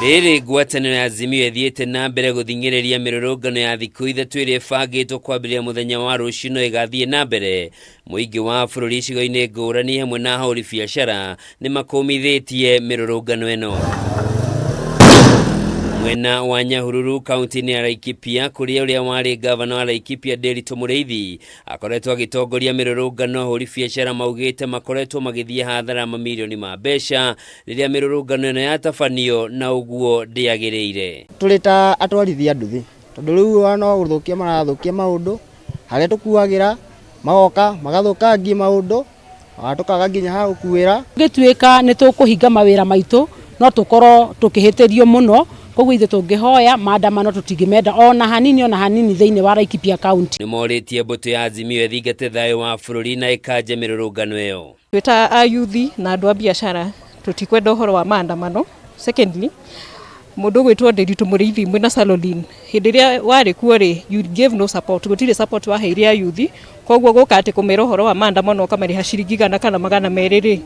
Riri ngwatanĩro ya Azimio ĩthiĩte na mbere gũthing'ĩrĩria mĩrũrũngano ya thikũ ithatũ ĩrĩa ĩbangĩtwo kwambĩrĩria mũthenya wa rũciũ no ĩgathiĩ na mbere. Mũingĩ wa bũrũri icigo-inĩ ngũrani hamwe na ahũri biacara nĩ makũmithĩtie mĩrũrũngano ĩno. Mwena wa Nyahururu kaunti-inĩ ya Laikipia, kũrĩa ũrĩa warĩ gavana wa Laikipia Nderitu Mũrĩithi akoretwo agĩtongoria mĩrũrũngano, ahũri biacara maugĩte makoretwo magĩthiĩ hathara mamirioni ma mbeca rĩrĩa mĩrũrũngano ĩno yatabanio na ũguo ndĩagĩrĩire. Tũrĩ ta atwarithia nduthi, tondũ rĩu wana gũthũkia marathũkia maũndũ harĩa tũkuagĩra magoka magathũkangia maũndũ tukaga nginya ha gũkuĩra. Gĩtuĩka nĩ tũkũhinga mawĩra maitũ no tũkorwo tũkĩhĩtĩrio mũno, koguo ithe tũngĩhoya maandamano tũtingĩmenda ona hanini thĩinĩ wa Laikipia County. Nĩ morĩtie mbũtũ ya Azimio ĩthingate thayũ wa bũrũri na ĩkanje mĩrũrũngano ĩyo. Twĩta ayuthi na andũ a biacara tũtikwenda ũhoro wa maandamano. Secondly, mũndũ gwĩtwo Nderitu Mũrĩithi mwena Salolin, hĩndĩ ĩrĩa warĩ kuo rĩ, you gave no support, gũtirĩ support waheire ayuthi, koguo gũka atĩ kũmera ũhoro wa maandamano ũkamarĩha ciringi 100 kana 200 rĩ,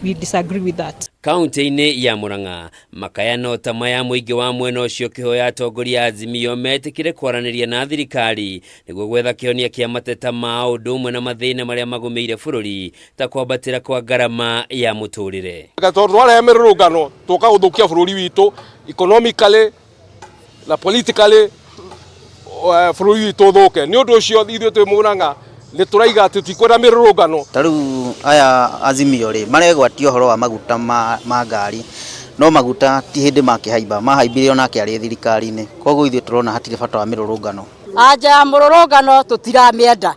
we disagree with that. Kaunti-inĩ ya Murang'a, makayano ta maya mũingĩ wa mwena ũcio kĩhoya atongoria Azimio metĩkĩre kwaranĩria na thirikari nĩguo gwetha kĩhonia kĩa mateta ma ũndũ ũmwe na mathĩna marĩa magũmĩire bũrũri ta kwambatĩra kwa ngarama ya mũtũrĩre. Tondũ arĩa mĩrũrũngano tũka gũthũkia bũrũri witũ economically na politically, bũrũri witũ thũke. Nĩ ũndũ ũcio ithuĩ twĩ Murang'a nĩ tũraiga atĩ tikwenda mĩrũrũngano. Tarĩu aya Azimio rĩ maregwatia ũhoro wa maguta ma ngari, no maguta ti hĩndĩ makĩhaimba, mahaimbire onake arĩ thirikari-inĩ, koguo ithuĩ tũrona hatirĩ bata wa mĩrũrũngano. Anja ya mũrũrũngano tũtiramĩenda,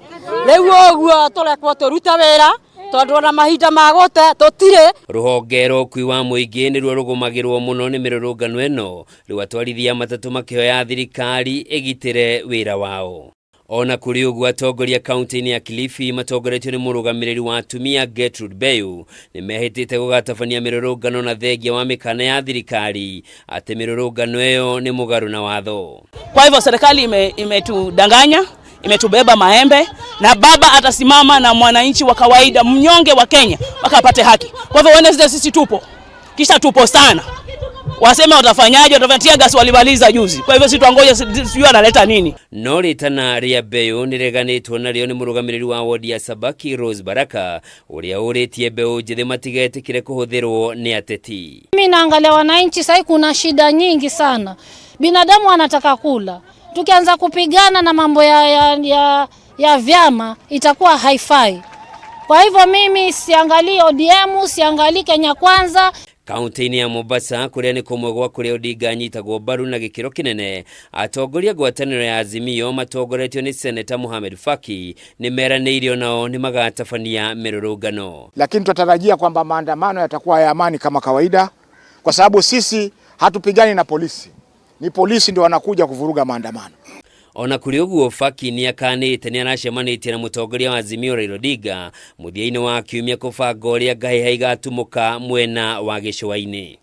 rĩu ũguo tũrekwo tũrute wĩra tondũ na mahinda magũte tũtirĩ. Rũhonge rwa ũkui wa mũingĩ nĩruo rũgũmagĩrwo mũno nĩ mĩrũrũngano ĩno, rĩu atwarithia matatũ makĩhoya thirikari ĩgitĩre wĩra wao. Ona kũrĩ ũguo atongoria kaunti-inĩ ya Kilifi matongoretio nĩ mũrũgamĩrĩri wa atumia Gertrude Bayu nĩ mehĩtĩte gũgatabania mĩrũrũngano na thengia wa mĩkana ya thirikari atĩ mĩrũrũngano ĩyo nĩ mũgarũ na watho. Kwa hivyo serikali imetudanganya, imetubeba maembe, na baba atasimama na mwananchi wa kawaida mnyonge wa Kenya wakapate haki. Kwa hivyo Wednesday sisi tupo, kisha tupo sana. Waseme watafanyaje, watafatia gas walibaliza juzi. Kwa hivyo sisi tuangoje sijui analeta nini. No ritana rĩa Bayu nĩreganĩtwo narĩo nĩ mũrũgamĩrĩri wa wodi ya Sabaki Rose Baraka ũrĩa ũrĩtie Bayu njĩthĩ matigetĩkĩre kũhũthĩrwo nĩ ateti. Mimi naangalia wananchi sasa kuna shida nyingi sana. Binadamu anataka kula. Tukianza kupigana na mambo ya vyama itakuwa haifai. Kwa hivyo mimi siangalie ODM, siangalie Kenya Kwanza. Kaunti-inĩ ya Mombasa kũrĩa nĩ kũmwe gwa kũrĩa Odinga anyitagwo mbaru na gĩkĩro kĩnene, atongoria ngwatanĩro ya Azimio matongoretio nĩ Senator Mohamed Faki nĩ meranĩirio nao nĩ magatabania mĩrũrũngano. Lakini tunatarajia kwamba maandamano yatakuwa ya amani kama kawaida, kwa sababu sisi hatupigani na polisi. Ni polisi ndio wanakuja kuvuruga maandamano. Ona kũrĩ ũguo Faki nĩ akanĩte nĩ aracemanĩtie na mũtongoria wa Azimio Raila Odinga mũthia-inĩ wa kiumia kũbanga ũrĩa ngahĩha igatumũka mwena wa gĩcũa-inĩ.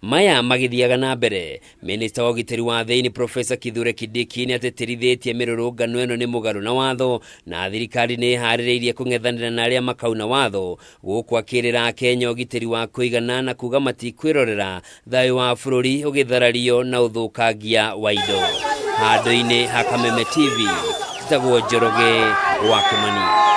Maya magĩthiaga na mbere, Minista wa ũgitĩri wa thĩinĩ Professor Kithure Kindiki nĩ atetĩrithĩtie mĩrũrũngano ĩno nĩ mũgarũ na watho na thirikari nĩ ĩharĩrĩirie kũng'ethanĩra na arĩa makauna watho, gũkũ akĩrĩra Kenya ũgitĩri wa kũigana na kuga matikwĩrorera thayũ wa bũrũri ũgĩtharario na ũthũkangia wa indo. Handũ-inĩ ha Kameme TV, Njoroge wa Kimani.